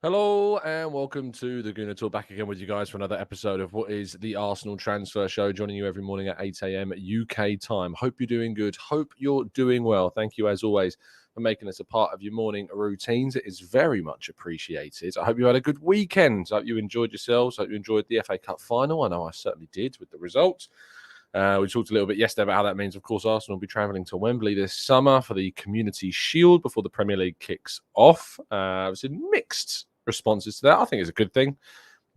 Hello and welcome to the Gooner Talk, back again with you guys for another episode of what is the Arsenal Transfer Show, joining you every morning at 8 a.m. UK time. Hope you're doing good. Hope you're doing well. Thank you, as always, for making this a part of your morning routines. It is very much appreciated. I hope you had a good weekend. I hope you enjoyed yourselves. I hope you enjoyed the FA Cup final. I know I certainly did with the results. We talked a little bit yesterday about how that means, of course, Arsenal will be travelling to Wembley this summer for the Community Shield before the Premier League kicks off. I've seen mixed responses to that. I think it's a good thing.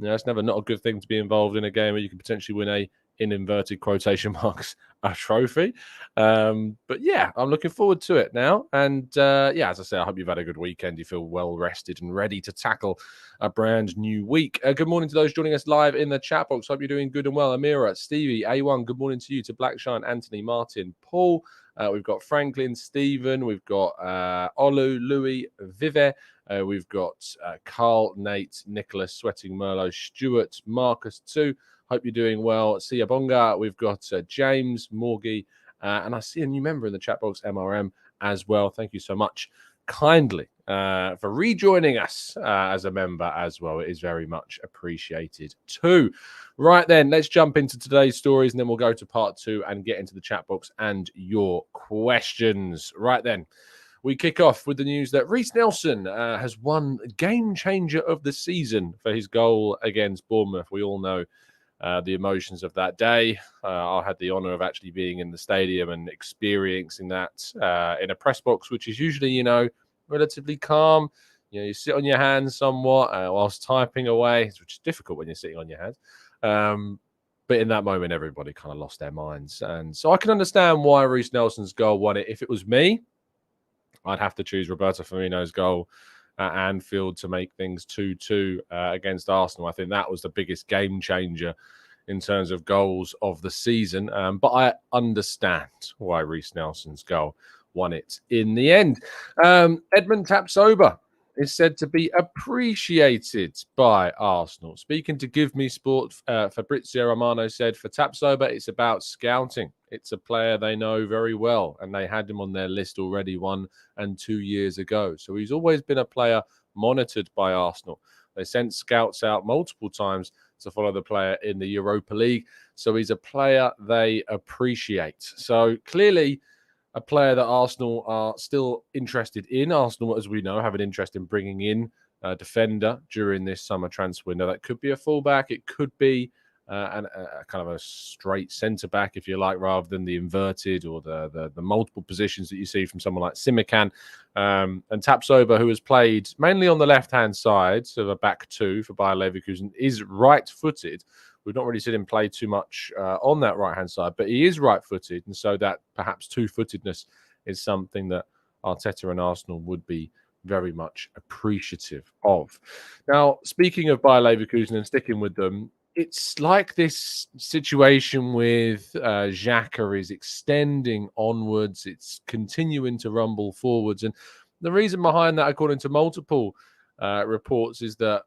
You know, it's never not a good thing to be involved in a game where you can potentially win a, in inverted quotation marks, a trophy. But yeah, I'm looking forward to it now. And yeah, as I say, I hope you've had a good weekend. You feel well rested and ready to tackle a brand new week. Good morning to those joining us live in the chat box. Hope you're doing good and well. Amira, Stevie, A1, good morning to you, to Blackshine, Anthony, Martin, Paul. We've got Franklin, Stephen, we've got Olu, Louis, Vive. We've got Carl, Nate, Nicholas, Sweating Merlot, Stuart, Marcus too. Hope you're doing well. Sia Bonga. We've got James, Morgie, and I see a new member in the chat box, MRM, as well. Thank you so much kindly for rejoining us as a member as well. It is very much appreciated too. Right then, let's jump into today's stories and then we'll go to part two and get into the chat box and your questions. Right then, we kick off with the news that Reiss Nelson has won game changer of the season for his goal against Bournemouth. We all know the emotions of that day. I had the honour of actually being in the stadium and experiencing that in a press box, which is usually, you know, relatively calm. You know, you sit on your hands somewhat whilst typing away, which is difficult when you're sitting on your hands. But in that moment, everybody kind of lost their minds. And so I can understand why Reiss Nelson's goal won it. If it was me, I'd have to choose Roberto Firmino's goal at Anfield to make things 2-2 against Arsenal. I think that was the biggest game changer in terms of goals of the season. But I understand why Reiss Nelson's goal won it in the end. Edmond Tapsoba is said to be appreciated by Arsenal. Speaking to Give Me Sport, Fabrizio Romano said, for Tapsoba, it's about scouting. It's a player they know very well, and they had him on their list already 1 and 2 years ago. So he's always been a player monitored by Arsenal. They sent scouts out multiple times to follow the player in the Europa League. So he's a player they appreciate. So clearly, a player that Arsenal are still interested in. Arsenal, as we know, have an interest in bringing in a defender during this summer transfer window. That could be a fullback. It could be a kind of a straight centre-back, if you like, rather than the inverted or the multiple positions that you see from someone like Simikan. And Tapsoba, who has played mainly on the left-hand side, so the back two for Bayer Leverkusen, is right-footed. We've not really seen him play too much on that right-hand side, but he is right-footed, and so that perhaps two-footedness is something that Arteta and Arsenal would be very much appreciative of. Now, speaking of Bayer Leverkusen and sticking with them, it's like this situation with Xhaka is extending onwards. It's continuing to rumble forwards. And the reason behind that, according to multiple reports, is that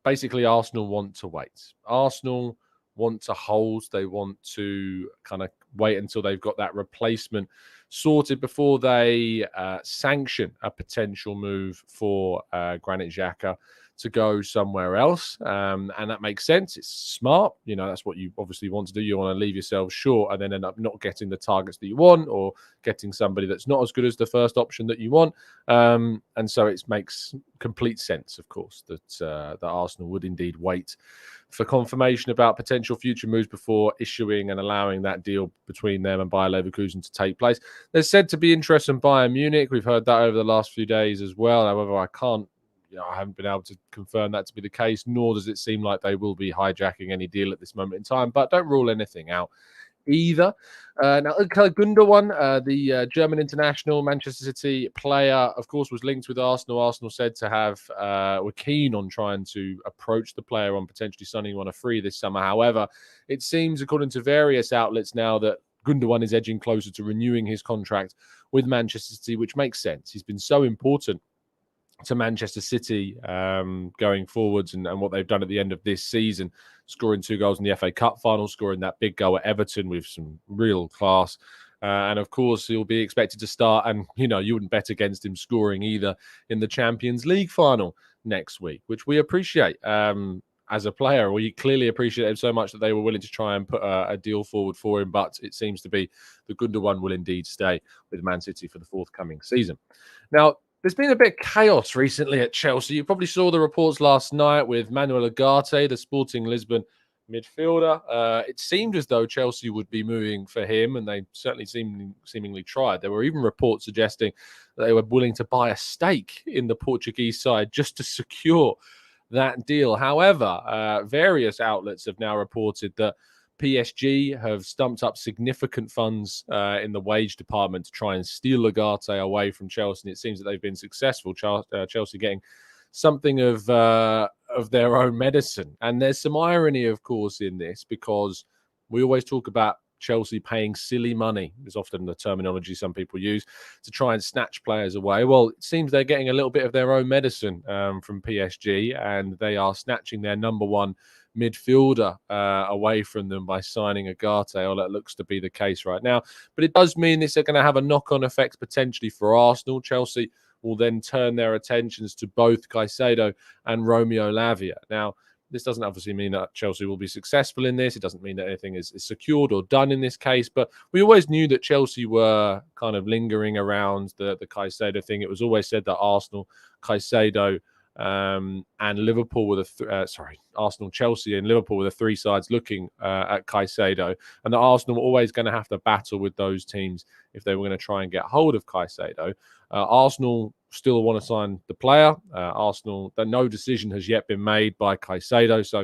basically Arsenal want to wait. Arsenal want to hold. They want to kind of wait until they've got that replacement sorted before they sanction a potential move for Granit Xhaka to go somewhere else. And that makes sense. It's smart. You know, that's what you obviously want to do. You want to leave yourself short and then end up not getting the targets that you want or getting somebody that's not as good as the first option that you want. And so it makes complete sense, of course, that Arsenal would indeed wait for confirmation about potential future moves before issuing and allowing that deal between them and Bayer Leverkusen to take place. There's said to be interest in Bayern Munich. We've heard that over the last few days as well. However, I haven't been able to confirm that to be the case, nor does it seem like they will be hijacking any deal at this moment in time, but don't rule anything out either. Now, Ilkay Gundogan, the German international Manchester City player, of course, was linked with Arsenal. Arsenal said to have were keen on trying to approach the player on potentially signing him on a free this summer. However, it seems, according to various outlets now, that Gundogan is edging closer to renewing his contract with Manchester City, which makes sense. He's been so important to Manchester City going forwards and what they've done at the end of this season, scoring 2 goals in the FA Cup final, scoring that big goal at Everton with some real class. And of course, he'll be expected to start. And, you know, you wouldn't bet against him scoring either in the Champions League final next week, which we appreciate. As a player, we clearly appreciate him so much that they were willing to try and put a deal forward for him. But it seems to be the Gundogan will indeed stay with Man City for the forthcoming season. Now, there's been a bit of chaos recently at Chelsea. You probably saw the reports last night with Manuel Ugarte, the Sporting Lisbon midfielder. It seemed as though Chelsea would be moving for him, and they certainly seemingly tried. There were even reports suggesting that they were willing to buy a stake in the Portuguese side just to secure that deal. However, various outlets have now reported that PSG have stumped up significant funds in the wage department to try and steal Ugarte away from Chelsea. And it seems that they've been successful, Chelsea getting something of their own medicine. And there's some irony, of course, in this, because we always talk about Chelsea paying silly money, is often the terminology some people use, to try and snatch players away. Well, it seems they're getting a little bit of their own medicine from PSG, and they are snatching their number one midfielder away from them by signing Ugarte. Well, that looks to be the case right now. But it does mean this is going to have a knock-on effect potentially for Arsenal. Chelsea will then turn their attentions to both Caicedo and Romeo Lavia. Now, this doesn't obviously mean that Chelsea will be successful in this. It doesn't mean that anything is secured or done in this case. But we always knew that Chelsea were kind of lingering around the Caicedo thing. It was always said that Arsenal, Caicedo, and Liverpool were Arsenal, Chelsea, and Liverpool were the three sides looking at Caicedo, and that Arsenal were always going to have to battle with those teams if they were going to try and get hold of Caicedo. Arsenal still want to sign the player. Arsenal, no decision has yet been made by Caicedo, so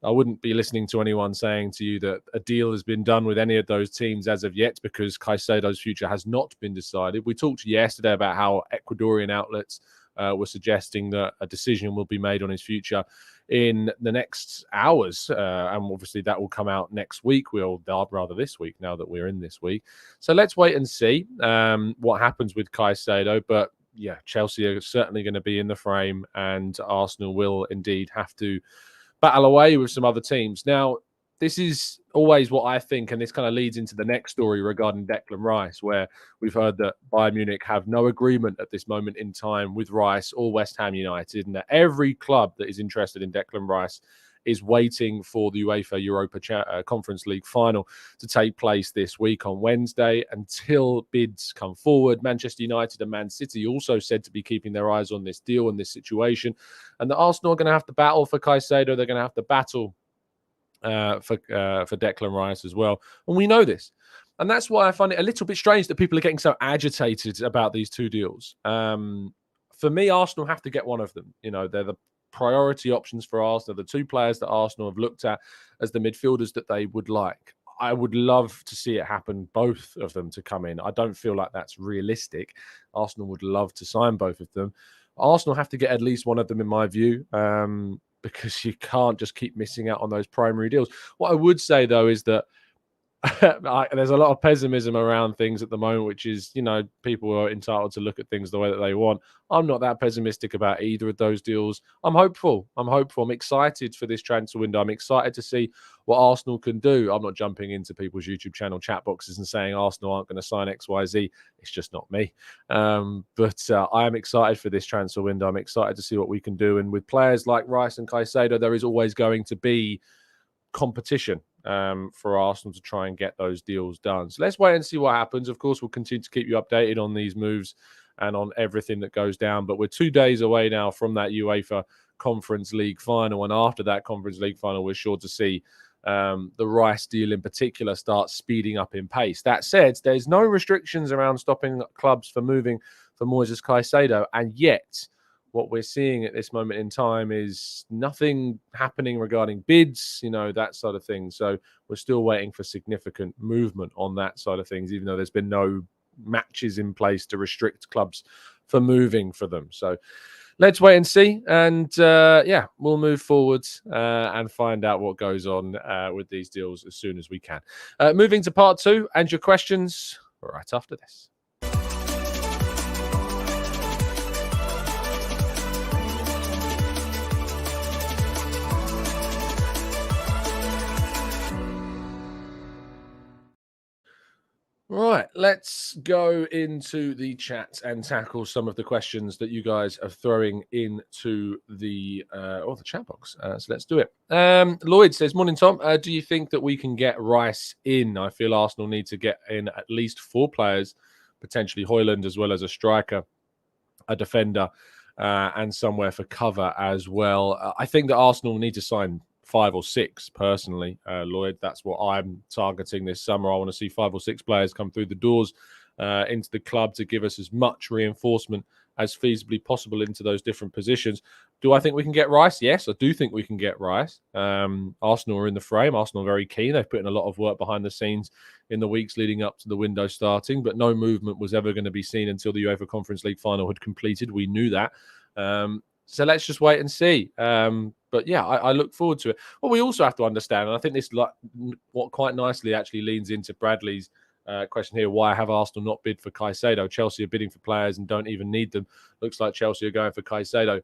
I wouldn't be listening to anyone saying to you that a deal has been done with any of those teams as of yet, because Caicedo's future has not been decided. We talked yesterday about how Ecuadorian outlets were suggesting that a decision will be made on his future in the next hours. And obviously that will come out next week. Rather this week, now that we're in this week. So let's wait and see what happens with Caicedo. But yeah, Chelsea are certainly going to be in the frame, and Arsenal will indeed have to battle away with some other teams. Now, this is always what I think, and this kind of leads into the next story regarding Declan Rice, where we've heard that Bayern Munich have no agreement at this moment in time with Rice or West Ham United, and that every club that is interested in Declan Rice is waiting for the UEFA Europa Conference League final to take place this week on Wednesday until bids come forward. Manchester United and Man City also said to be keeping their eyes on this deal and this situation, and the Arsenal are going to have to battle for Caicedo. They're going to have to battle for Declan Rice as well. And we know this. And that's why I find it a little bit strange that people are getting so agitated about these two deals. For me, Arsenal have to get one of them. You know, they're the priority options for Arsenal, the two players that Arsenal have looked at as the midfielders that they would like. I would love to see it happen, both of them to come in. I don't feel like that's realistic. Arsenal would love to sign both of them. Arsenal have to get at least one of them, in my view, because you can't just keep missing out on those primary deals. What I would say, though, is that there's a lot of pessimism around things at the moment, which is, you know, people are entitled to look at things the way that they want. I'm not that pessimistic about either of those deals. I'm hopeful. I'm excited for this transfer window. I'm excited to see what Arsenal can do. I'm not jumping into people's YouTube channel chat boxes and saying Arsenal aren't going to sign XYZ. It's just not me. But I am excited for this transfer window. I'm excited to see what we can do. And with players like Rice and Caicedo, there is always going to be competition for Arsenal to try and get those deals done. So let's wait and see what happens. Of course, we'll continue to keep you updated on these moves and on everything that goes down. But we're 2 days away now from that UEFA Conference League final. And after that Conference League final, we're sure to see the Rice deal in particular start speeding up in pace. That said, there's no restrictions around stopping clubs from moving for Moises Caicedo. And yet, what we're seeing at this moment in time is nothing happening regarding bids, you know, that sort of thing. So we're still waiting for significant movement on that side of things, even though there's been no matches in place to restrict clubs for moving for them. So let's wait and see. And yeah, we'll move forward and find out what goes on with these deals as soon as we can. Moving to part 2 and your questions right after this. Right, let's go into the chat and tackle some of the questions that you guys are throwing into the the chat box. So let's do it. Lloyd says, "Morning, Tom. Do you think that we can get Rice in? I feel Arsenal need to get in at least 4 players, potentially Højlund as well as a striker, a defender, and somewhere for cover as well. I think that Arsenal need to sign 5 or 6 personally, Lloyd. That's what I'm targeting this summer. I want to see 5 or 6 players come through the doors into the club to give us as much reinforcement as feasibly possible into those different positions. Do I think we can get Rice? Yes, I do think we can get Rice. Arsenal are in the frame. Arsenal are very keen. They've put in a lot of work behind the scenes in the weeks leading up to the window starting, but no movement was ever going to be seen until the UEFA Conference League final had completed. We knew that. So let's just wait and see. But yeah, I look forward to it. What we also have to understand, and I think this what quite nicely actually leans into Bradley's question here: why have Arsenal not bid for Caicedo? Chelsea are bidding for players and don't even need them. Looks like Chelsea are going for Caicedo.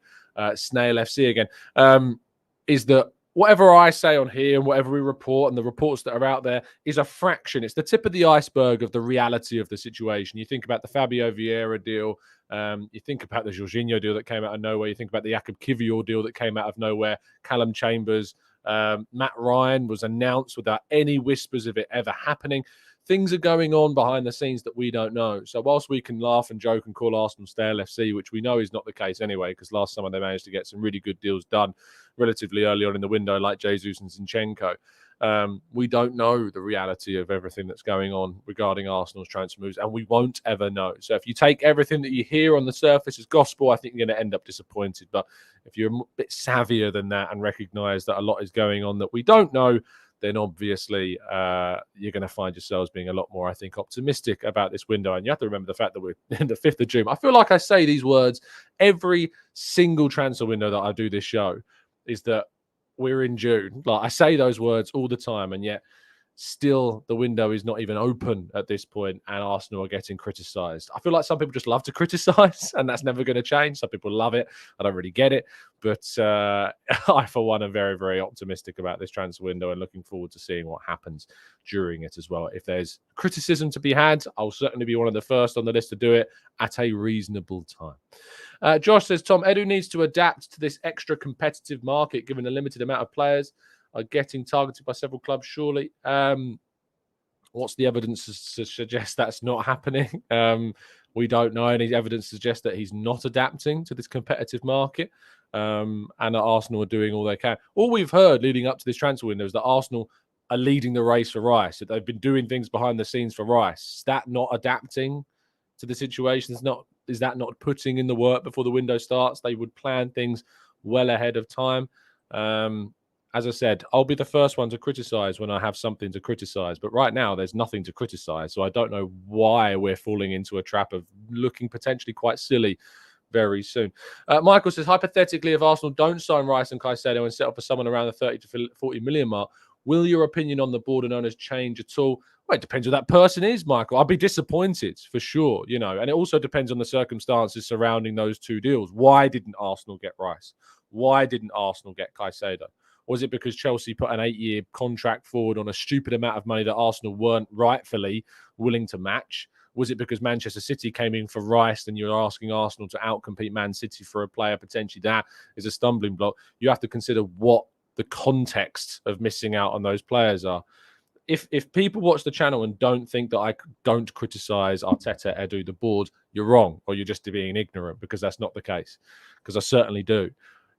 Snail FC again. Is that whatever I say on here and whatever we report and the reports that are out there is a fraction. It's the tip of the iceberg of the reality of the situation. You think about the Fabio Vieira deal. You think about the Jorginho deal that came out of nowhere. You think about the Jakub Kiwior deal that came out of nowhere. Callum Chambers, Matt Ryan was announced without any whispers of it ever happening. Things are going on behind the scenes that we don't know. So whilst we can laugh and joke and call Arsenal stale FC, which we know is not the case anyway, because last summer they managed to get some really good deals done relatively early on in the window, like Jesus and Zinchenko. We don't know the reality of everything that's going on regarding Arsenal's transfer moves, and we won't ever know. So if you take everything that you hear on the surface as gospel, I think you're going to end up disappointed. But if you're a bit savvier than that and recognise that a lot is going on that we don't know, then obviously you're going to find yourselves being a lot more, I think, optimistic about this window. And you have to remember the fact that we're in the 5th of June. I feel like I say these words every single transfer window that I do this show, is that we're in June. Like, I say those words all the time, and yet still the window is not even open at this point, and Arsenal are getting criticised. I feel like some people just love to criticise, and that's never going to change. Some people love it. I don't really get it. But I, for one, am very, very optimistic about this transfer window and looking forward to seeing what happens during it as well. If there's criticism to be had, I'll certainly be one of the first on the list to do it at a reasonable time. Josh says, Tom, Edu needs to adapt to this extra competitive market, given the limited amount of players are getting targeted by several clubs, surely. What's the evidence to suggest that's not happening? We don't know any evidence to suggest that he's not adapting to this competitive market, and that Arsenal are doing all they can. All we've heard leading up to this transfer window is that Arsenal are leading the race for Rice, that they've been doing things behind the scenes for Rice. Is that not adapting to the situation? Is that not putting in the work before the window starts? They would plan things well ahead of time. As I said, I'll be the first one to criticise when I have something to criticise. But right now, there's nothing to criticise. So I don't know why we're falling into a trap of looking potentially quite silly very soon. Michael says, hypothetically, if Arsenal don't sign Rice and Caicedo and settle for someone around the 30 to 40 million mark, will your opinion on the board and owners change at all? Well, it depends who that person is, Michael. I'll be disappointed for sure, and it also depends on the circumstances surrounding those two deals. Why didn't Arsenal get Rice? Why didn't Arsenal get Caicedo? Was it because Chelsea put an 8-year contract forward on a stupid amount of money that Arsenal weren't rightfully willing to match? Was it because Manchester City came in for Rice and you're asking Arsenal to outcompete Man City for a player? Potentially that is a stumbling block. You have to consider what the context of missing out on those players are. If people watch the channel and don't think that I don't criticise Arteta, Edu, the board, you're wrong, or you're just being ignorant, because that's not the case, because I certainly do.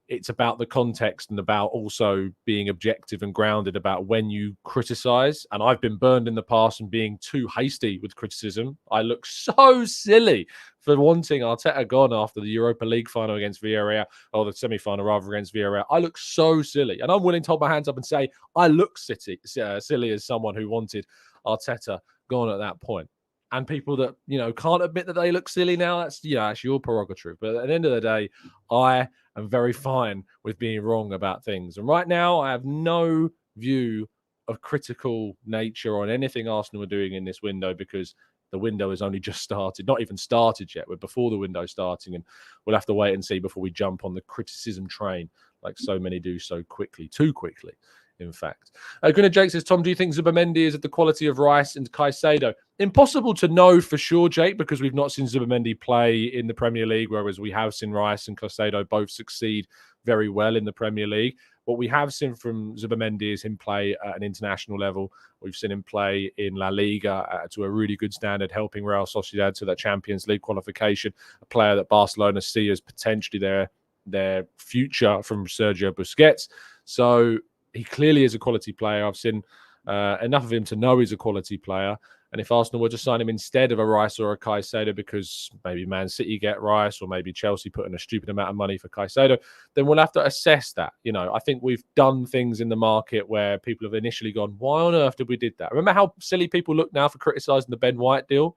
It's about the context and about also being objective and grounded about when you criticize. And I've been burned in the past and being too hasty with criticism. I look so silly for wanting Arteta gone after the Europa League final against Villarreal, or the semi-final rather, against Villarreal. I look so silly. And I'm willing to hold my hands up and say I look silly as someone who wanted Arteta gone at that point. And people that, can't admit that they look silly now, that's your prerogative. But at the end of the day, I am very fine with being wrong about things. And right now, I have no view of critical nature on anything Arsenal are doing in this window, because the window has only just started, not even started yet. We're before the window starting, and we'll have to wait and see before we jump on the criticism train like so many do so quickly, too quickly in fact. Gunnar Jake says, Tom, do you think Zubimendi is at the quality of Rice and Caicedo? Impossible to know for sure, Jake, because we've not seen Zubimendi play in the Premier League, whereas we have seen Rice and Caicedo both succeed very well in the Premier League. What we have seen from Zubimendi is him play at an international level. We've seen him play in La Liga to a really good standard, helping Real Sociedad to that Champions League qualification, a player that Barcelona see as potentially their future from Sergio Busquets. So he clearly is a quality player. I've seen enough of him to know he's a quality player. And if Arsenal were to sign him instead of a Rice or a Caicedo, because maybe Man City get Rice or maybe Chelsea put in a stupid amount of money for Caicedo, then we'll have to assess that. You know, I think we've done things in the market where people have initially gone, why on earth did we did that? Remember how silly people look now for criticising the Ben White deal?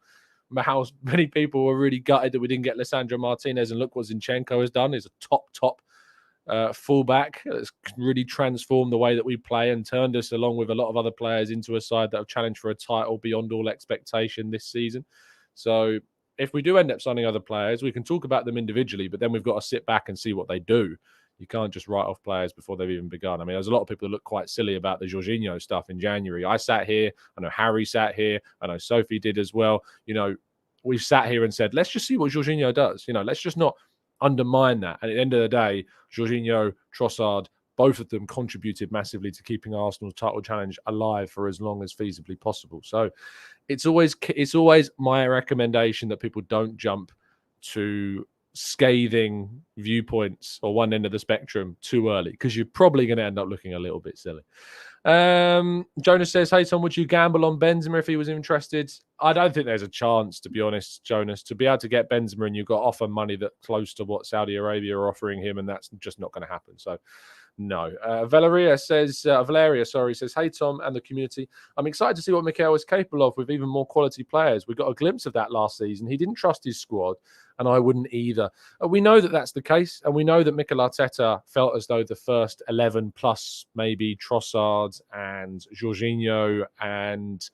Remember how many people were really gutted that we didn't get Lisandro Martinez, and look what Zinchenko has done. He's a top fullback that's really transformed the way that we play and turned us, along with a lot of other players, into a side that have challenged for a title beyond all expectation this season. So if we do end up signing other players, we can talk about them individually, but then we've got to sit back and see what they do. You can't just write off players before they've even begun. I mean, there's a lot of people that look quite silly about the Jorginho stuff in January. I sat here, I know Harry sat here, I know Sophie did as well. You know, we've sat here and said, let's just see what Jorginho does. You know, let's just not undermine that. And at the end of the day, Jorginho, Trossard, both of them contributed massively to keeping Arsenal's title challenge alive for as long as feasibly possible. So it's always my recommendation that people don't jump to scathing viewpoints or one end of the spectrum too early, because you're probably going to end up looking a little bit silly. Jonas says, hey Tom, would you gamble on Benzema if he was interested? I don't think there's a chance, to be honest, Jonas. To be able to get Benzema, and you've got offer money that's close to what Saudi Arabia are offering him, and that's just not going to happen. So no. Valeria says, hey Tom and the community, I'm excited to see what Mikel is capable of with even more quality players. We got a glimpse of that last season. He didn't trust his squad, and I wouldn't either. We know that that's the case, and we know that Mikel Arteta felt as though the first 11 plus maybe Trossard and Jorginho, and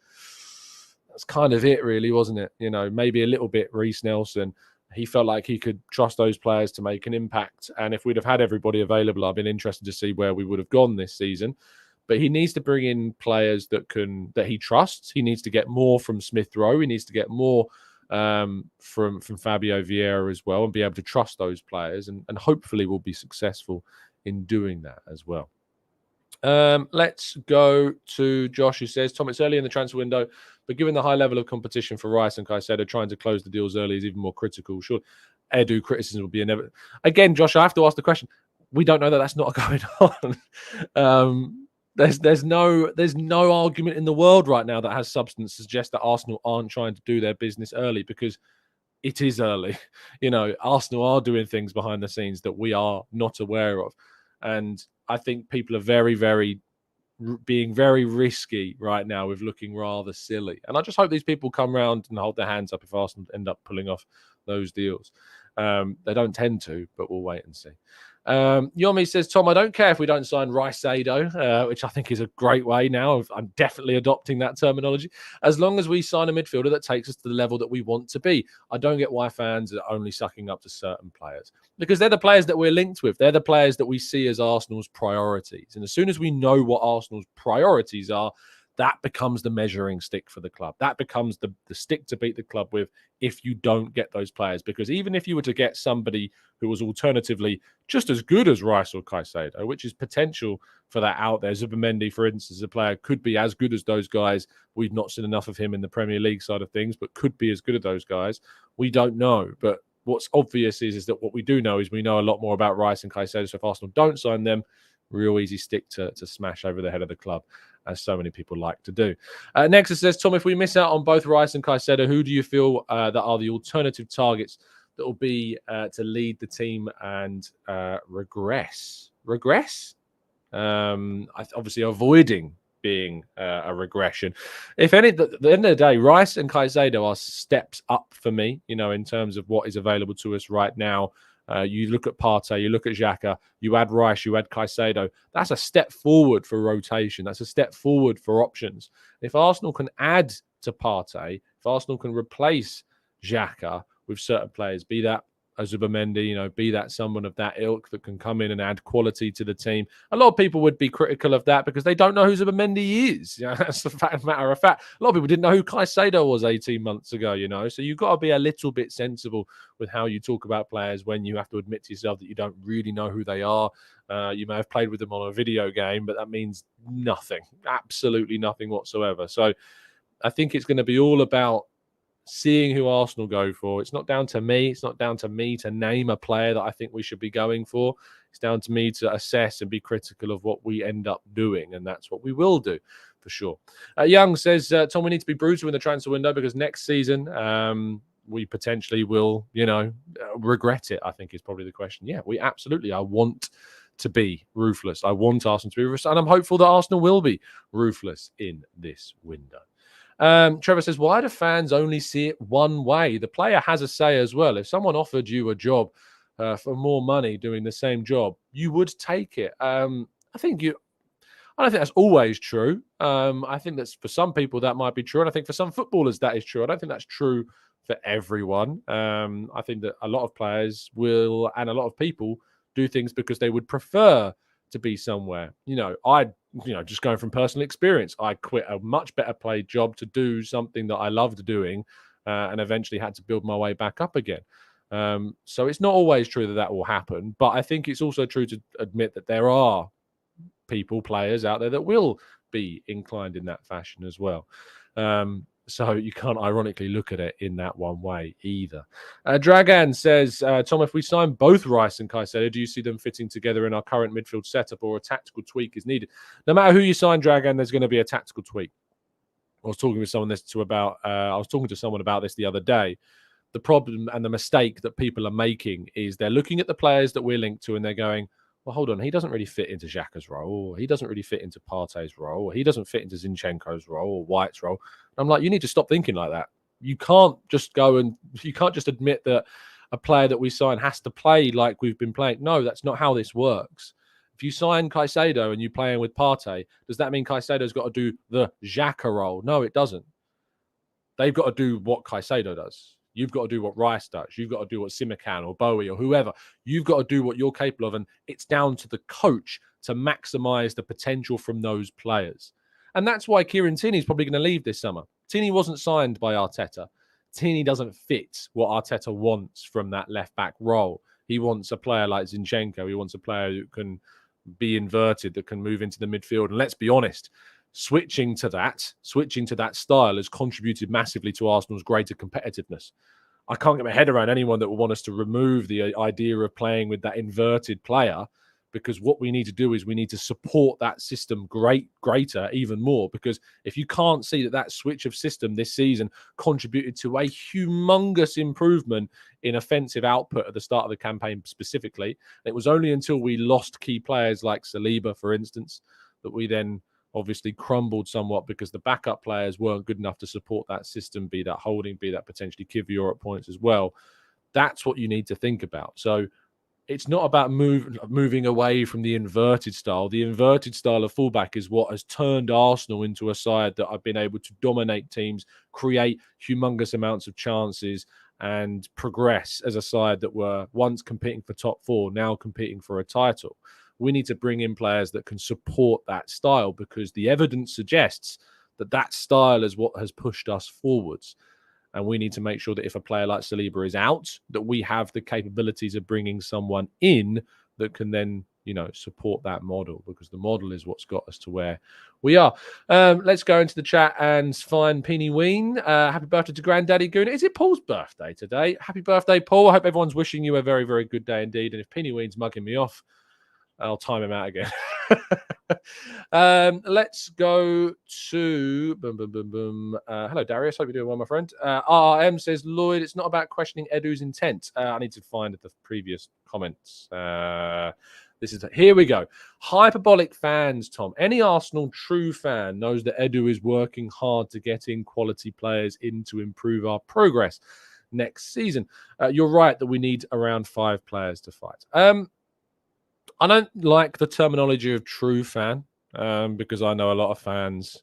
that's kind of it really, wasn't it? You know, maybe a little bit Reiss Nelson. He felt like he could trust those players to make an impact. And if we'd have had everybody available, I've been interested to see where we would have gone this season. But he needs to bring in players that he trusts. He needs to get more from Smith Rowe. He needs to get more from Fabio Vieira as well, and be able to trust those players. And hopefully we'll be successful in doing that as well. Let's go to Josh, who says, Tom, it's early in the transfer window, but given the high level of competition for Rice and Caicedo, trying to close the deals early is even more critical. Sure, Edu criticism will be inevitable. Again, Josh, I have to ask the question. We don't know that that's not going on. There's no argument in the world right now that has substance to suggest that Arsenal aren't trying to do their business early, because it is early. You know, Arsenal are doing things behind the scenes that we are not aware of. And I think people are being very risky right now with looking rather silly. And I just hope these people come round and hold their hands up if Arsenal end up pulling off those deals. They don't tend to, but we'll wait and see. Yomi says, Tom, I don't care if we don't sign Caicedo, which I think is a great way now. I'm definitely adopting that terminology. As long as we sign a midfielder that takes us to the level that we want to be. I don't get why fans are only sucking up to certain players, because they're the players that we're linked with. They're the players that we see as Arsenal's priorities. And as soon as we know what Arsenal's priorities are, that becomes the measuring stick for the club. That becomes the stick to beat the club with if you don't get those players. Because even if you were to get somebody who was alternatively just as good as Rice or Caicedo, which is potential for that out there. Zubimendi, for instance, a player could be as good as those guys. We've not seen enough of him in the Premier League side of things, but could be as good as those guys. We don't know. But what's obvious is that what we do know is we know a lot more about Rice and Caicedo. So if Arsenal don't sign them, real easy stick to smash over the head of the club, as so many people like to do. Nexus says, Tom, if we miss out on both Rice and Caicedo, who do you feel that are the alternative targets that will be to lead the team and regress? Regress? Obviously avoiding being a regression. If any, at the end of the day, Rice and Caicedo are steps up for me, you know, in terms of what is available to us right now. You look at Partey, you look at Xhaka, you add Rice, you add Caicedo. That's a step forward for rotation. That's a step forward for options. If Arsenal can add to Partey, if Arsenal can replace Xhaka with certain players, be that Zubimendi, be that someone of that ilk that can come in and add quality to the team. A lot of people would be critical of that because they don't know who Zubimendi is. That's the matter of fact. A lot of people didn't know who Caicedo was 18 months ago, So you've got to be a little bit sensible with how you talk about players when you have to admit to yourself that you don't really know who they are. You may have played with them on a video game, but that means nothing, absolutely nothing whatsoever. So I think it's going to be all about seeing who Arsenal go for. It's not down to me. It's not down to me to name a player that I think we should be going for. It's down to me to assess and be critical of what we end up doing, and that's what we will do for sure. Young says, Tom, we need to be brutal in the transfer window because next season we potentially will, regret it, I think is probably the question. Yeah, we absolutely. I want to be ruthless. I want Arsenal to be ruthless, and I'm hopeful that Arsenal will be ruthless in this window. Trevor says, why do fans only see it one way? The player has a say as well. If someone offered you a job for more money doing the same job, you would take it. I don't think that's always true. I think that's for some people that might be true. And I think for some footballers that is true. I don't think that's true for everyone. I think that a lot of players will, and a lot of people do things because they would prefer to be somewhere. Just going from personal experience, I quit a much better paid job to do something that I loved doing and eventually had to build my way back up again. So it's not always true that will happen, but I think it's also true to admit that there are players out there that will be inclined in that fashion as well. So you can't ironically look at it in that one way either. Dragan says, Tom, if we sign both Rice and Caicedo, do you see them fitting together in our current midfield setup or a tactical tweak is needed? No matter who you sign, Dragan, there's going to be a tactical tweak. I was talking to someone about this the other day. The problem and the mistake that people are making is they're looking at the players that we're linked to and they're going, well, hold on, he doesn't really fit into Xhaka's role, or he doesn't really fit into Partey's role, or he doesn't fit into Zinchenko's role or White's role. And I'm like, you need to stop thinking like that. You can't just admit that a player that we sign has to play like we've been playing. No, that's not how this works. If you sign Caicedo and you're playing with Partey, does that mean Caicedo's got to do the Xhaka role? No, it doesn't. They've got to do what Caicedo does. You've got to do what Rice does. You've got to do what Simican or Bowie or whoever. You've got to do what you're capable of. And it's down to the coach to maximize the potential from those players. And that's why Kieran Tierney's probably going to leave this summer. Tierney wasn't signed by Arteta. Tierney doesn't fit what Arteta wants from that left-back role. He wants a player like Zinchenko. He wants a player who can be inverted, that can move into the midfield. And let's be honest, switching to that style has contributed massively to Arsenal's greater competitiveness. I can't get my head around anyone that will want us to remove the idea of playing with that inverted player, because what we need to do is we need to support that system greater, even more, because if you can't see that switch of system this season contributed to a humongous improvement in offensive output at the start of the campaign specifically, it was only until we lost key players like Saliba, for instance, that we then obviously crumbled somewhat because the backup players weren't good enough to support that system, be that Holding, be that potentially Kiwior at points as well. That's what you need to think about. So it's not about moving away from the inverted style. The inverted style of fullback is what has turned Arsenal into a side that have been able to dominate teams, create humongous amounts of chances, and progress as a side that were once competing for top four, now competing for a title. We need to bring in players that can support that style, because the evidence suggests that style is what has pushed us forwards. And we need to make sure that if a player like Saliba is out, that we have the capabilities of bringing someone in that can then, support that model, because the model is what's got us to where we are. Let's go into the chat and find Peeny Ween. Happy birthday to Granddaddy Gooner. Is it Paul's birthday today? Happy birthday, Paul. I hope everyone's wishing you a very, very good day indeed. And if Peeny Ween's mugging me off, I'll time him out again. Let's go to hello, Darius. Hope you're doing well, my friend. RRM says, Lloyd, it's not about questioning Edu's intent. I need to find the previous comments. Here we go. Hyperbolic fans, Tom. Any Arsenal true fan knows that Edu is working hard to get in quality players in to improve our progress next season. You're right that we need around 5 players to fight. I don't like the terminology of true fan because I know a lot of fans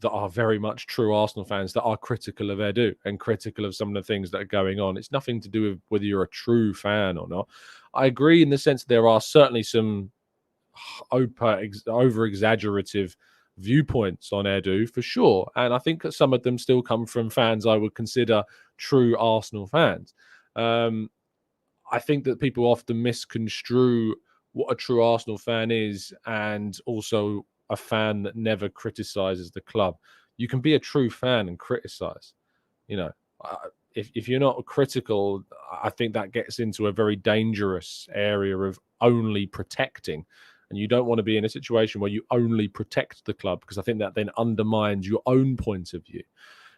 that are very much true Arsenal fans that are critical of Edu and critical of some of the things that are going on. It's nothing to do with whether you're a true fan or not. I agree in the sense that there are certainly some over-exaggerative viewpoints on Edu for sure. And I think that some of them still come from fans I would consider true Arsenal fans. I think that people often misconstrue what a true Arsenal fan is and also a fan that never criticizes the club. You can be a true fan and criticize. You know, if you're not critical, I think that gets into a very dangerous area of only protecting. And you don't want to be in a situation where you only protect the club, because I think that then undermines your own point of view.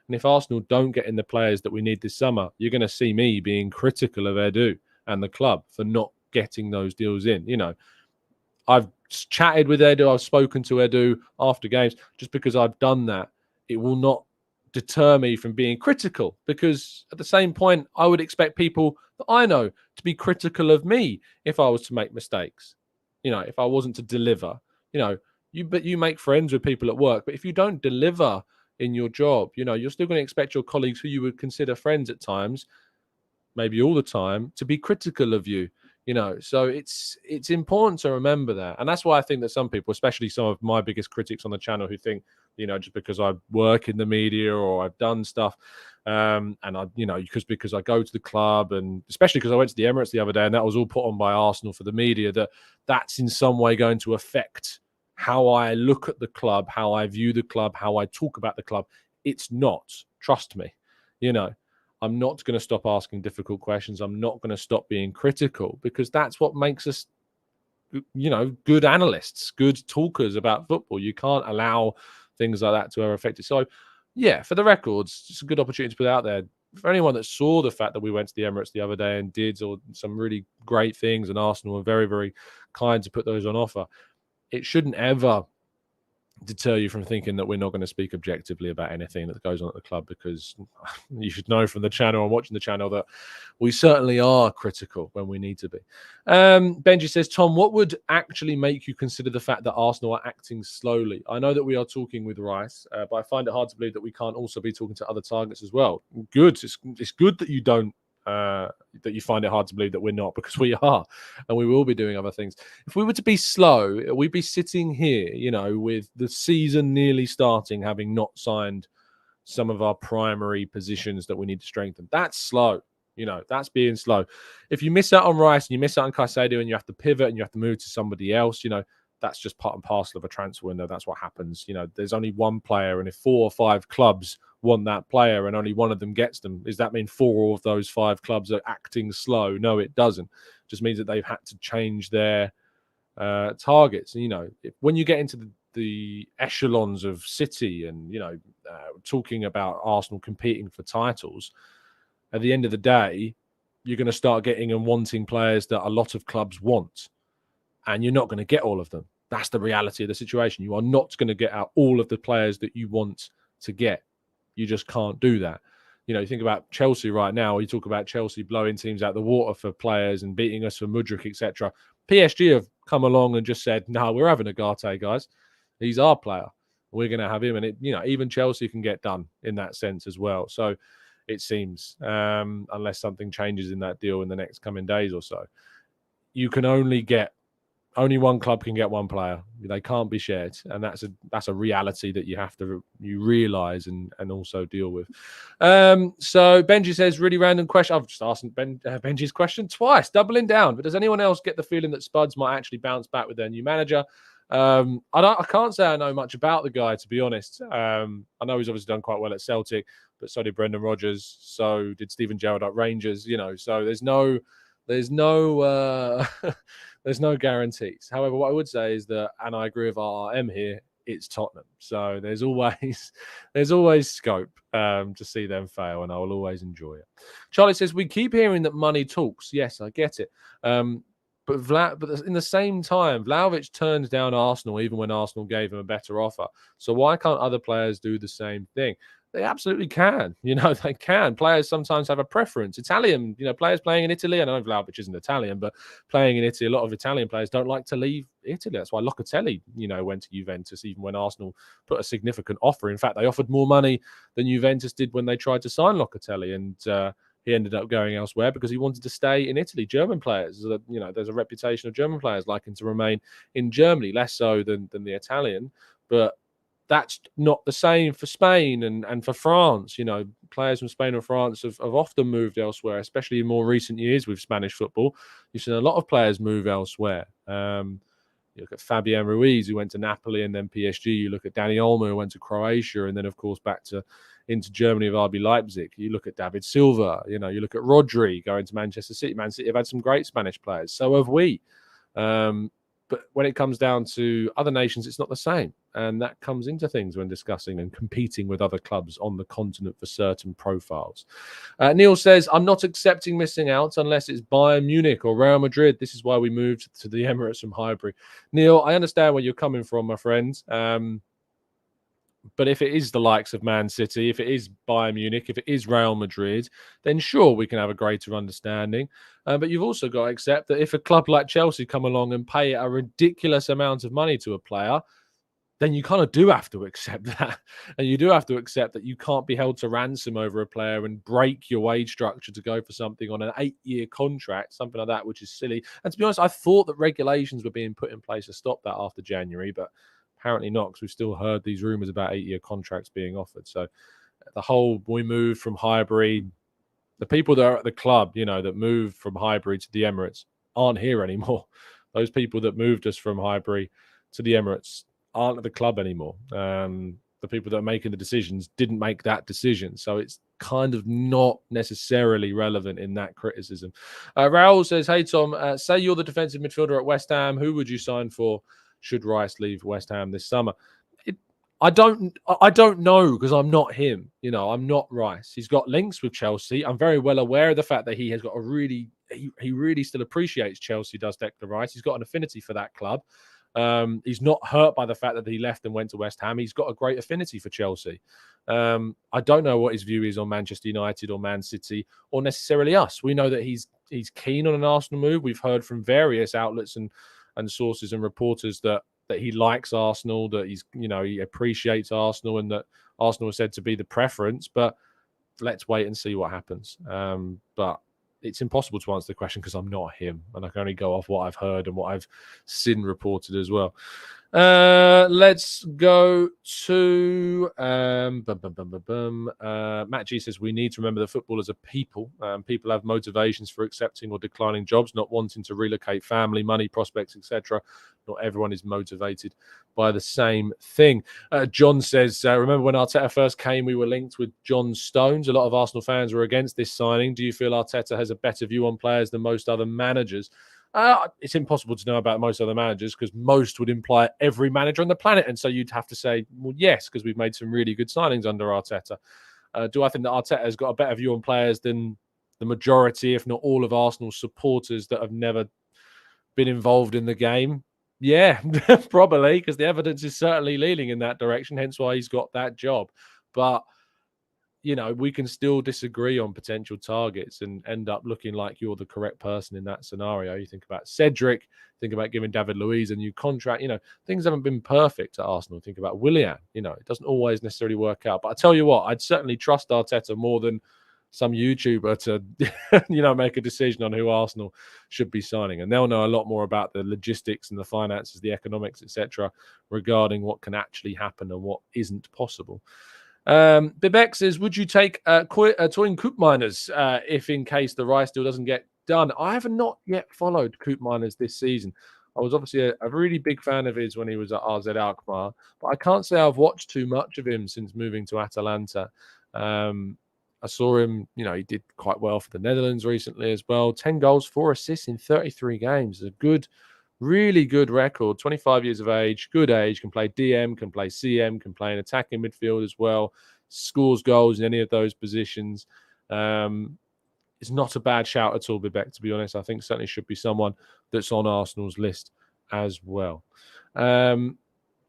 And if Arsenal don't get in the players that we need this summer, you're going to see me being critical of Edu and the club for not getting those deals in. You know, I've chatted with Edu, I've spoken to Edu after games. Just because I've done that, it will not deter me from being critical, because at the same point, I would expect people that I know to be critical of me if I was to make mistakes. You know, if I wasn't to deliver, you know, you make friends with people at work, but if you don't deliver in your job, you know, you're still going to expect your colleagues who you would consider friends at times, maybe all the time, to be critical of you. You know, so it's important to remember that. And that's why I think that some people, especially some of my biggest critics on the channel, who think, you know, just because I work in the media or I've done stuff, and I, you know, because I go to the club, and especially because I went to the Emirates the other day and that was all put on by Arsenal for the media, that's in some way going to affect how I look at the club, how I view the club, how I talk about the club. It's not. Trust me. You know, I'm not going to stop asking difficult questions. I'm not going to stop being critical, because that's what makes us, you know, good analysts, good talkers about football. You can't allow things like that to ever affect it. So, yeah, for the records, it's a good opportunity to put out there. For anyone that saw the fact that we went to the Emirates the other day and did some really great things, and Arsenal were very, very kind to put those on offer, it shouldn't ever deter you from thinking that we're not going to speak objectively about anything that goes on at the club, because you should know from the channel and watching the channel that we certainly are critical when we need to be. Benji says, Tom, what would actually make you consider the fact that Arsenal are acting slowly? I know that we are talking with Reiss, but I find it hard to believe that we can't also be talking to other targets as well. Good. It's good that you don't that you find it hard to believe that we're not, because we are, and we will be doing other things. If we were to be slow, we'd be sitting here, you know, with the season nearly starting, having not signed some of our primary positions that we need to strengthen. That's slow. You know, that's being slow. If you miss out on Rice and you miss out on Caicedo and you have to pivot and you have to move to somebody else, you know, that's just part and parcel of a transfer window. That's what happens. You know, there's only one player, and if 4 or 5 clubs want that player and only one of them gets them, does that mean 4 of those 5 clubs are acting slow? No, it doesn't. It just means that they've had to change their targets. And, you know, when you get into the echelons of City and, you know, talking about Arsenal competing for titles, at the end of the day, you're going to start getting and wanting players that a lot of clubs want. And you're not going to get all of them. That's the reality of the situation. You are not going to get out all of the players that you want to get. You just can't do that. You know, you think about Chelsea right now. You talk about Chelsea blowing teams out the water for players and beating us for Mudryk, etc. PSG have come along and just said, "No, we're having Ugarte, guys. He's our player. We're going to have him." And it, you know, even Chelsea can get done in that sense as well. So it seems, unless something changes in that deal in the next coming days or so, you can only one club can get one player. They can't be shared, and that's a reality that you realize and also deal with. So Benji says, really random question. I've just asked Benji's question twice, doubling down. But does anyone else get the feeling that Spuds might actually bounce back with their new manager? I can't say I know much about the guy, to be honest. I know he's obviously done quite well at Celtic, but so did Brendan Rodgers. So did Steven Gerrard at Rangers. You know, so there's no there's no guarantees. However, what I would say is that, and I agree with RRM here, it's Tottenham. So there's always scope to see them fail, and I will always enjoy it. Charlie says, we keep hearing that money talks. Yes, I get it. But in the same time, Vlahovic turned down Arsenal even when Arsenal gave him a better offer. So why can't other players do the same thing? They absolutely can. They can. Players sometimes have a preference. Italian, players playing in Italy. I know Vlahovic isn't Italian, but playing in Italy, a lot of Italian players don't like to leave Italy. That's why Locatelli, went to Juventus, even when Arsenal put a significant offer. In fact, they offered more money than Juventus did when they tried to sign Locatelli. And he ended up going elsewhere because he wanted to stay in Italy. German players, there's a reputation of German players liking to remain in Germany, less so than the Italian. But that's not the same for Spain and for France. Players from Spain and France have often moved elsewhere, especially in more recent years with Spanish football. You've seen a lot of players move elsewhere. You look at Fabian Ruiz, who went to Napoli and then PSG. You look at Dani Olmo, who went to Croatia and then, of course, back into Germany of RB Leipzig. You look at David Silva. You look at Rodri going to Manchester City. Man City have had some great Spanish players. So have we. But when it comes down to other nations, it's not the same. And that comes into things when discussing and competing with other clubs on the continent for certain profiles. Neil says, I'm not accepting missing out unless it's Bayern Munich or Real Madrid. This is why we moved to the Emirates from Highbury. Neil, I understand where you're coming from, my friend. But if it is the likes of Man City, if it is Bayern Munich, if it is Real Madrid, then sure, we can have a greater understanding. But you've also got to accept that if a club like Chelsea come along and pay a ridiculous amount of money to a player, then you kind of do have to accept that. And you do have to accept that you can't be held to ransom over a player and break your wage structure to go for something on an 8-year contract, something like that, which is silly. And to be honest, I thought that regulations were being put in place to stop that after January, but apparently not, because we've still heard these rumours about 8-year contracts being offered. So the whole, we moved from Highbury, the people that are at the club, that moved from Highbury to the Emirates aren't here anymore. Those people that moved us from Highbury to the Emirates aren't at the club anymore. The people that are making the decisions didn't make that decision. So it's kind of not necessarily relevant in that criticism. Raul says, hey, Tom, say you're the defensive midfielder at West Ham. Who would you sign for should Rice leave West Ham this summer? I don't know, because I'm not him. I'm not Rice. He's got links with Chelsea. I'm very well aware of the fact that he has got he really still appreciates Chelsea, does Declan Rice. He's got an affinity for that club. He's not hurt by the fact that he left and went to West Ham. He's got a great affinity for Chelsea. I don't know what his view is on Manchester United or Man City or necessarily us. We know that he's keen on an Arsenal move. We've heard from various outlets and sources and reporters that he likes Arsenal, that he appreciates Arsenal, and that Arsenal is said to be the preference. But let's wait and see what happens. But it's impossible to answer the question because I'm not him, and I can only go off what I've heard and what I've seen reported as well. Let's go to Matt G says, we need to remember that footballers are people. People have motivations for accepting or declining jobs, not wanting to relocate family, money, prospects, etc. Not everyone is motivated by the same thing. John says, remember when Arteta first came, we were linked with John Stones. A lot of Arsenal fans were against this signing. Do you feel Arteta has a better view on players than most other managers? It's impossible to know about most other managers, because most would imply every manager on the planet. And so you'd have to say, well, yes, because we've made some really good signings under Arteta. Do I think that Arteta has got a better view on players than the majority, if not all, of Arsenal's supporters that have never been involved in the game? Yeah, probably, because the evidence is certainly leaning in that direction, hence why he's got that job. But we can still disagree on potential targets and end up looking like you're the correct person in that scenario. You think about Cedric, think about giving David Luiz a new contract. Things haven't been perfect at Arsenal. Think about Willian. It doesn't always necessarily work out. But I tell you what, I'd certainly trust Arteta more than some YouTuber to, make a decision on who Arsenal should be signing. And they'll know a lot more about the logistics and the finances, the economics, etc., regarding what can actually happen and what isn't possible. Bibek says, would you take Toyin Koopmeiners if in case the Rice deal doesn't get done? I have not yet followed Koopmeiners this season. I was obviously a really big fan of his when he was at RZ Alkmaar, but I can't say I've watched too much of him since moving to Atalanta. I saw him, he did quite well for the Netherlands recently as well. 10 goals, 4 assists in 33 games. A good, really good record. 25 years of age, good age, can play DM, can play CM, can play an attacking midfield as well. Scores goals in any of those positions. It's not a bad shout at all, Bibek, to be honest. I think certainly should be someone that's on Arsenal's list as well.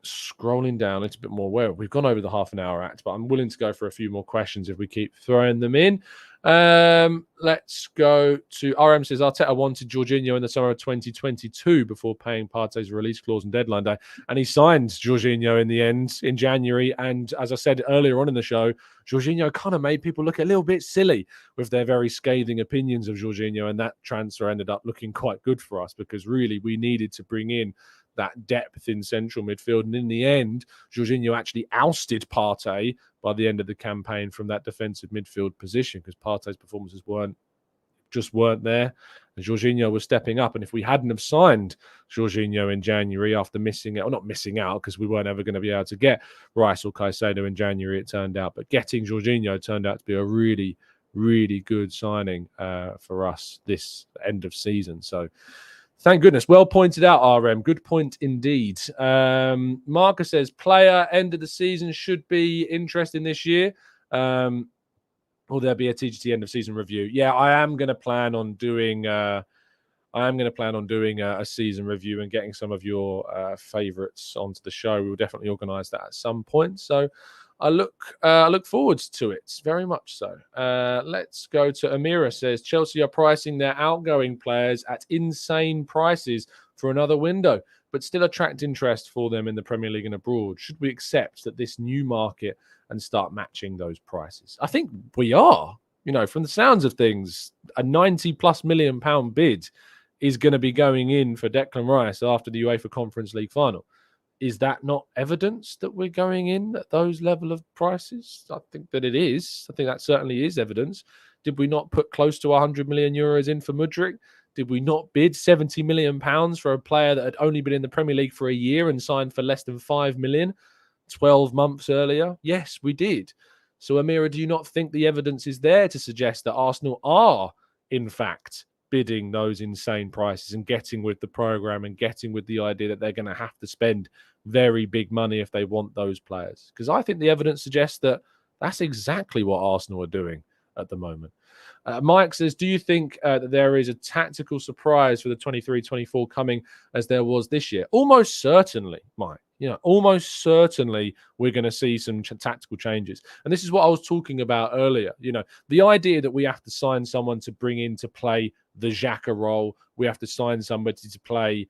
scrolling down a little bit more. Well, we've gone over the half an hour act, but I'm willing to go for a few more questions if we keep throwing them in. Let's go to RM says Arteta wanted Jorginho in the summer of 2022 before paying Partey's release clause on deadline day, and he signed Jorginho in the end in January. And as I said earlier on in the show, Jorginho kind of made people look a little bit silly with their very scathing opinions of Jorginho, and that transfer ended up looking quite good for us because really we needed to bring in that depth in central midfield. And in the end, Jorginho actually ousted Partey by the end of the campaign from that defensive midfield position because Partey's performances weren't there. And Jorginho was stepping up. And if we hadn't have signed Jorginho in January after not missing out because we weren't ever going to be able to get Reiss or Caicedo in January, it turned out. But getting Jorginho turned out to be a really, really good signing for us this end of season. So thank goodness. Well pointed out, RM. Good point indeed. Marcus says, player end of the season should be interesting this year. Will there be a TGT end of season review? Yeah, I am going to plan on doing a season review and getting some of your favourites onto the show. We will definitely organise that at some point. So I look forward to it very much so. Let's go to Amira says Chelsea are pricing their outgoing players at insane prices for another window, but still attract interest for them in the Premier League and abroad. Should we accept that this new market and start matching those prices? I think we are. From the sounds of things, a £90+ million bid is going to be going in for Declan Rice after the UEFA Conference League final. Is that not evidence that we're going in at those level of prices? I think that it is. I think that certainly is evidence. Did we not put close to 100 million euros in for Mudryk? Did we not bid 70 million pounds for a player that had only been in the Premier League for a year and signed for less than 5 million 12 months earlier? Yes, we did. So, Amira, do you not think the evidence is there to suggest that Arsenal are, in fact, bidding those insane prices and getting with the program and getting with the idea that they're going to have to spend very big money if they want those players? Because I think the evidence suggests that that's exactly what Arsenal are doing at the moment. Mike says, do you think that there is a tactical surprise for the 23-24 coming as there was this year? Almost certainly, Mike. Almost certainly we're going to see some tactical changes. And this is what I was talking about earlier. The idea that we have to sign someone to bring in to play the Xhaka role, we have to sign somebody to play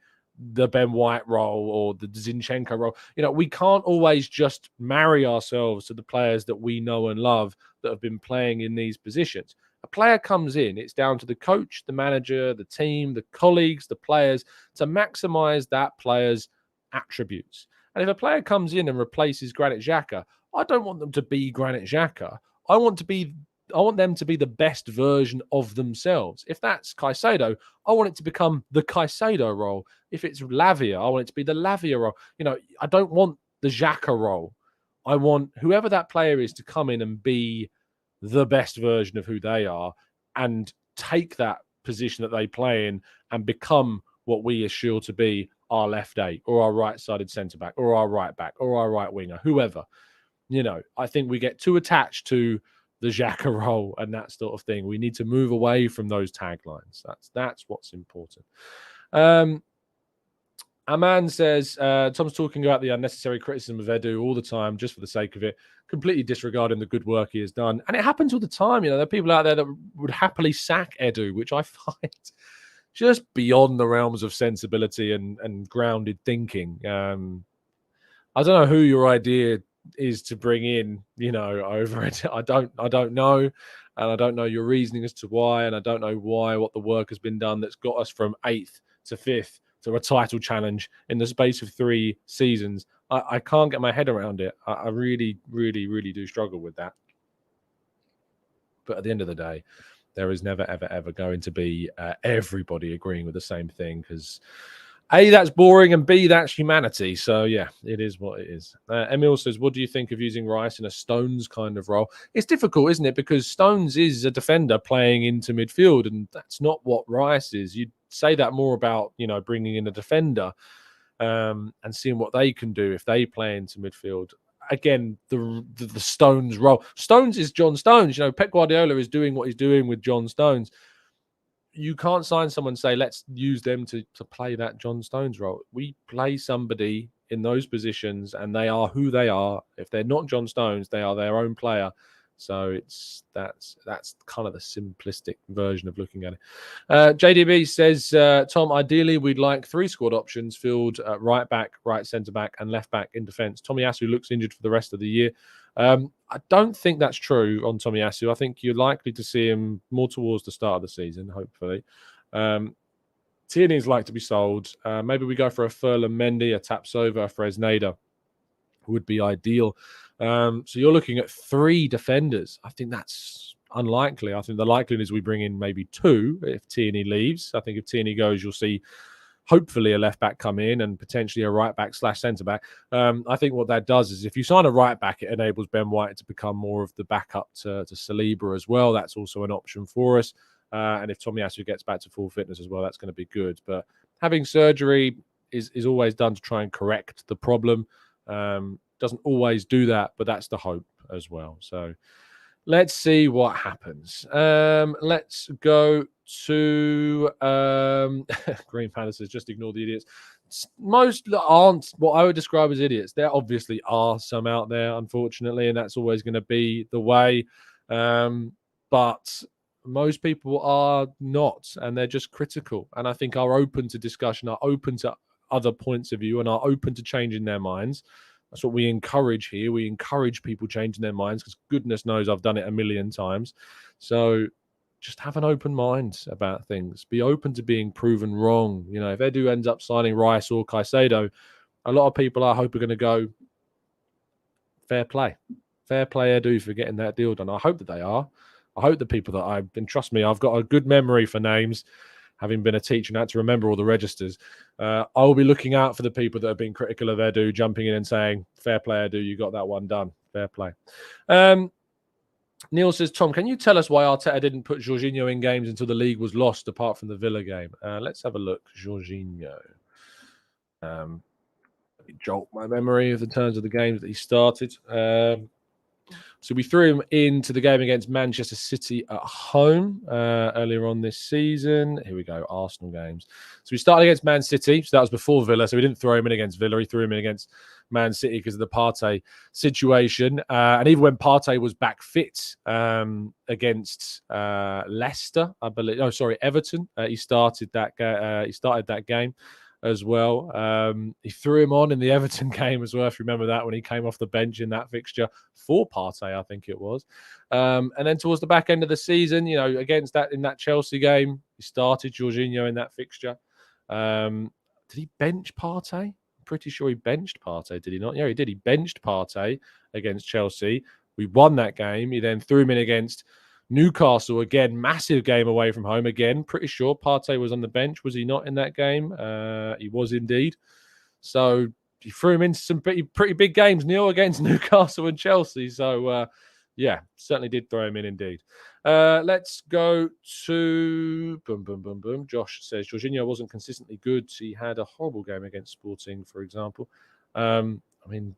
the Ben White role or the Zinchenko role. We can't always just marry ourselves to the players that we know and love that have been playing in these positions. A player comes in, it's down to the coach, the manager, the team, the colleagues, the players to maximize that player's attributes. And if a player comes in and replaces Granit Xhaka, I don't want them to be Granit Xhaka. I want them to be the best version of themselves. If that's Caicedo, I want it to become the Caicedo role. If it's Lavia, I want it to be the Lavia role. I don't want the Xhaka role. I want whoever that player is to come in and be the best version of who they are and take that position that they play in and become what we are sure to be our left eight or our right-sided centre-back or our right-back or our right winger, whoever. I think we get too attached to the Xhaka role and that sort of thing. We need to move away from those taglines. That's what's important. Aman says, Tom's talking about the unnecessary criticism of Edu all the time, just for the sake of it, completely disregarding the good work he has done. And it happens all the time. There are people out there that would happily sack Edu, which I find just beyond the realms of sensibility and grounded thinking. I don't know who your idea is to bring in, over it. I don't know. And I don't know your reasoning as to why. And I don't know what the work has been done that's got us from 8th to 5th to a title challenge in the space of 3 seasons. I can't get my head around it. I really, really, really do struggle with that. But at the end of the day, there is never, ever, ever going to be everybody agreeing with the same thing because A, that's boring, and B, that's humanity. So, yeah, it is what it is. Emil says, what do you think of using Rice in a Stones kind of role? It's difficult, isn't it? Because Stones is a defender playing into midfield, and that's not what Rice is. You'd say that more about, bringing in a defender and seeing what they can do if they play into midfield. Again, the Stones role. Stones is John Stones. Pep Guardiola is doing what he's doing with John Stones. You can't sign someone and say, let's use them to play that John Stones role. We play somebody in those positions, and they are who they are. If they're not John Stones, they are their own player. So that's kind of the simplistic version of looking at it. JDB says, Tom, ideally we'd like 3 squad options filled at right back, right centre back, and left back in defence. Tomiyasu looks injured for the rest of the year. I don't think that's true on Tomiyasu. I think you're likely to see him more towards the start of the season, hopefully. Tierney's like to be sold. Maybe we go for a Ferland Mendy, a Tapsoba, a Fresneda would be ideal. So you're looking at 3 defenders. I think that's unlikely. I think the likelihood is we bring in maybe 2 if Tierney leaves. I think if Tierney goes, you'll see hopefully a left back come in and potentially a right back / centre back. I think what that does is if you sign a right back, it enables Ben White to become more of the backup to Saliba as well. That's also an option for us. And if Tomiyasu gets back to full fitness as well, that's going to be good. But having surgery is always done to try and correct the problem. Doesn't always do that, but that's the hope as well. So let's see what happens. Let's go to Green Panther says, just ignore the idiots. Most aren't what I would describe as idiots. There obviously are some out there, unfortunately, and that's always going to be the way. But most people are not, and they're just critical. And I think are open to discussion, are open to other points of view, and are open to changing their minds. That's what we encourage here. We encourage people changing their minds because goodness knows I've done it a million times. So just have an open mind about things. Be open to being proven wrong. You know, if Edu ends up signing Rice or Caicedo, a lot of people I hope are going to go, fair play. Fair play, Edu, for getting that deal done. I hope that they are. I hope the people that and trust me, I've got a good memory for names. Having been a teacher and had to remember all the registers, I will be looking out for the people that have been critical of Edu, jumping in and saying, fair play, Edu, you got that one done. Fair play. Neil says, Tom, can you tell us why Arteta didn't put Jorginho in games until the league was lost, apart from the Villa game? Let's have a look. Jorginho. Jolt my memory of the terms of the games that he started. So we threw him into the game against Manchester City at home earlier on this season. Here we go, Arsenal games. So we started against Man City. So that was before Villa. So we didn't throw him in against Villa. He threw him in against Man City because of the Partey situation. And even when Partey was back fit against Leicester, I believe. Oh, sorry, Everton. He started that game as well. He threw him on in the Everton game as well, if you remember that, when he came off the bench in that fixture for Partey, I think it was. And then towards the back end of the season, you know, against that in that Chelsea game, he started Jorginho in that fixture. Did he bench Partey? I'm pretty sure he benched Partey, did he not? Yeah, he did. He benched Partey against Chelsea. We won that game. He then threw him in against Newcastle, again, massive game away from home. Again, pretty sure Partey was on the bench. Was he not in that game? He was indeed. So he threw him into some pretty big games, Neil, against Newcastle and Chelsea. So, yeah, certainly did throw him in indeed. Let's go to boom. Josh says Jorginho wasn't consistently good. He had a horrible game against Sporting, for example. I mean,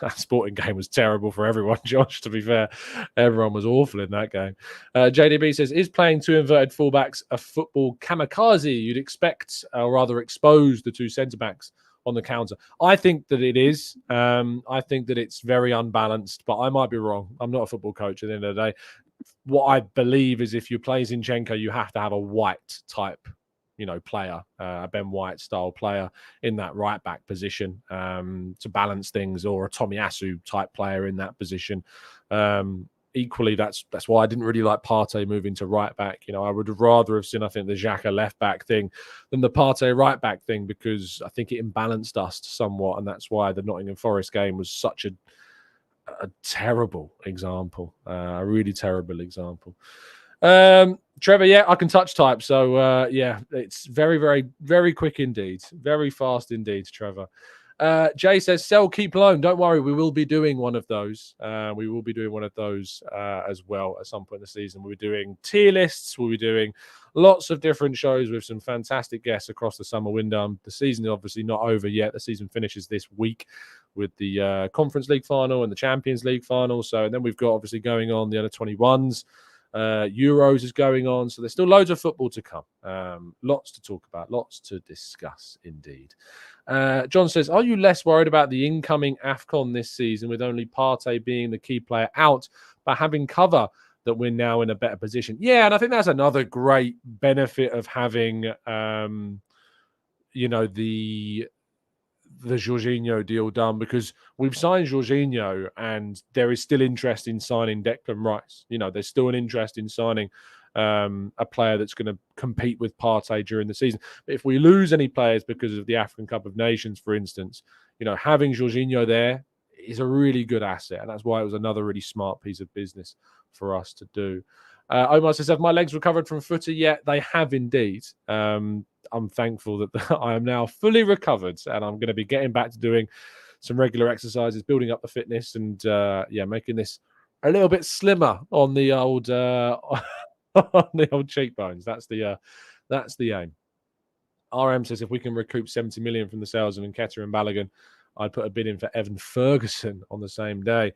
that Sporting game was terrible for everyone, Josh, to be fair. Everyone was awful in that game. JDB says, is playing 2 inverted fullbacks a football kamikaze? You'd expect, or rather expose the 2 centre-backs on the counter. I think that it is. I think that it's very unbalanced, but I might be wrong. I'm not a football coach at the end of the day. What I believe is if you play Zinchenko, you have to have a White type player, a Ben White style player in that right back position to balance things, or a Tomiyasu type player in that position. Equally, that's why I didn't really like Partey moving to right back. I would have rather have seen, I think, the Xhaka left back thing than the Partey right back thing, because I think it imbalanced us somewhat, and that's why the Nottingham Forest game was such a terrible example, a really terrible example. Trevor, yeah, I can touch type. So, yeah, it's very, very, very quick indeed. Very fast indeed, Trevor. Jay says, sell, keep, loan. Don't worry, we will be doing one of those. We will be doing one of those as well at some point in the season. We'll be doing tier lists. We'll be doing lots of different shows with some fantastic guests across the summer window. The season is obviously not over yet. The season finishes this week with the Conference League final and the Champions League final. So, and then we've got obviously going on the under-21s. Euros is going on, so there's still loads of football to come. Lots to talk about, lots to discuss indeed. John says, are you less worried about the incoming AFCON this season with only Partey being the key player out, but having cover that we're now in a better position? Yeah, and I think that's another great benefit of having, the Jorginho deal done, because we've signed Jorginho and there is still interest in signing Declan Rice. There's still an interest in signing a player that's going to compete with Partey during the season. But if we lose any players because of the African Cup of Nations, for instance, having Jorginho there is a really good asset. And that's why it was another really smart piece of business for us to do. Omar says, have my legs recovered from footy yet? They have indeed. I'm thankful that I am now fully recovered and I'm going to be getting back to doing some regular exercises, building up the fitness and, making this a little bit slimmer on the old on the old cheekbones. That's the aim. RM says, if we can recoup 70 million from the sales of Nketiah and Balogun, I'd put a bid in for Evan Ferguson on the same day.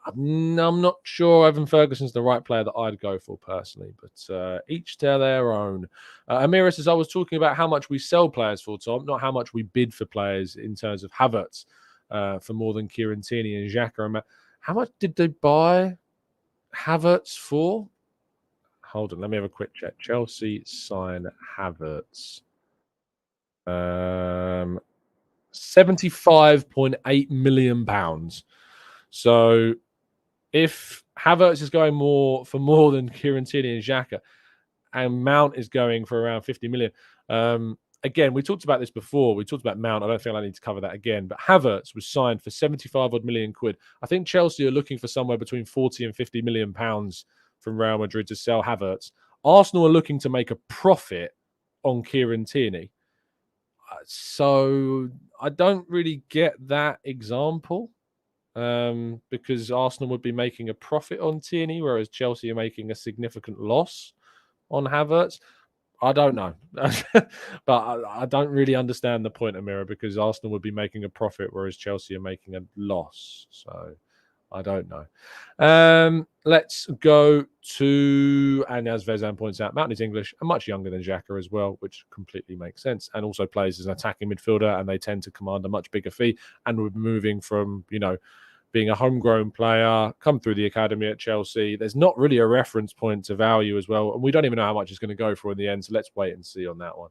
I'm not sure Evan Ferguson's the right player that I'd go for personally, but each to their own. Amira says, I was talking about how much we sell players for, Tom, not how much we bid for players in terms of Havertz for more than Kieran Tierney and Xhaka. How much did they buy Havertz for? Hold on, let me have a quick check. Chelsea sign Havertz. 75.8 million pounds. So if Havertz is going for more than Kieran Tierney and Xhaka, and Mount is going for around 50 million. Again, we talked about this before. We talked about Mount. I don't think I need to cover that again. But Havertz was signed for 75 odd million quid. I think Chelsea are looking for somewhere between 40 and 50 million pounds from Real Madrid to sell Havertz. Arsenal are looking to make a profit on Kieran Tierney. So I don't really get that example. Because Arsenal would be making a profit on Tierney, whereas Chelsea are making a significant loss on Havertz. I don't know. But I don't really understand the point, Amira, because Arsenal would be making a profit, whereas Chelsea are making a loss. So I don't know. Let's go to, and as Vezan points out, Mountain is English and much younger than Xhaka as well, which completely makes sense, and also plays as an attacking midfielder, and they tend to command a much bigger fee. And we're moving from, being a homegrown player, come through the academy at Chelsea. There's not really a reference point to value as well. And we don't even know how much it's going to go for in the end. So let's wait and see on that one.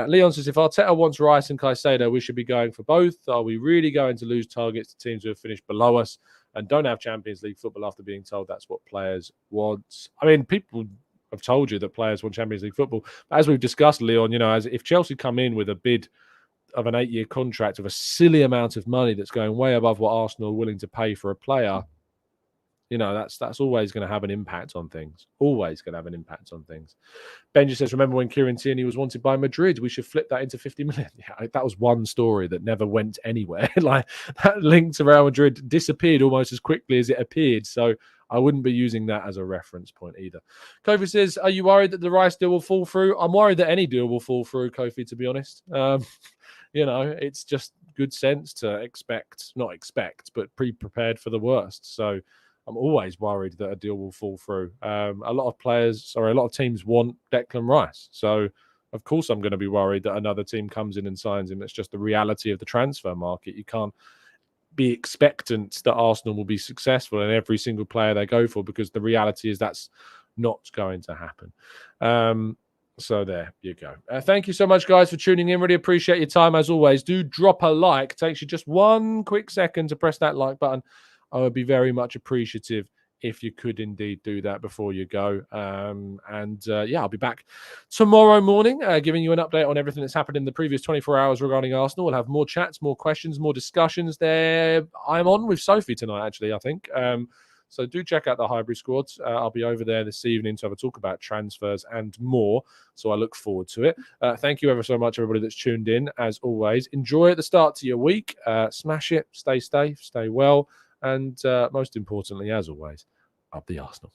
Leon says, if Arteta wants Rice and Caicedo, we should be going for both. Are we really going to lose targets to teams who have finished below us and don't have Champions League football after being told that's what players want? I mean, people have told you that players want Champions League football. But as we've discussed, Leon, as if Chelsea come in with a bid of an 8-year contract of a silly amount of money that's going way above what Arsenal are willing to pay for a player, that's always going to have an impact on things. Always going to have an impact on things. Benji says, remember when Kieran Tierney was wanted by Madrid? We should flip that into 50 million. Yeah, that was one story that never went anywhere. Like that link to Real Madrid disappeared almost as quickly as it appeared. So I wouldn't be using that as a reference point either. Kofi says, are you worried that the Rice deal will fall through? I'm worried that any deal will fall through, Kofi, to be honest. It's just good sense to not expect, but pre-prepared for the worst. So I'm always worried that a deal will fall through. A lot of teams want Declan Rice. So, of course, I'm going to be worried that another team comes in and signs him. That's just the reality of the transfer market. You can't be expectant that Arsenal will be successful in every single player they go for, because the reality is that's not going to happen. So there you go. Thank you so much, guys, for tuning in. Really appreciate your time, as always. Do drop a like. It takes you just one quick second to press that like button. I would be very much appreciative if you could indeed do that before you go. I'll be back tomorrow morning giving you an update on everything that's happened in the previous 24 hours regarding Arsenal. We'll have more chats, more questions, more discussions there. I'm on with Sophie tonight, actually, I think. So do check out the Highbury squads. I'll be over there this evening to have a talk about transfers and more. So I look forward to it. Thank you ever so much, everybody that's tuned in. As always, enjoy at the start to your week. Smash it. Stay safe. Stay well. And most importantly, as always, up the Arsenal.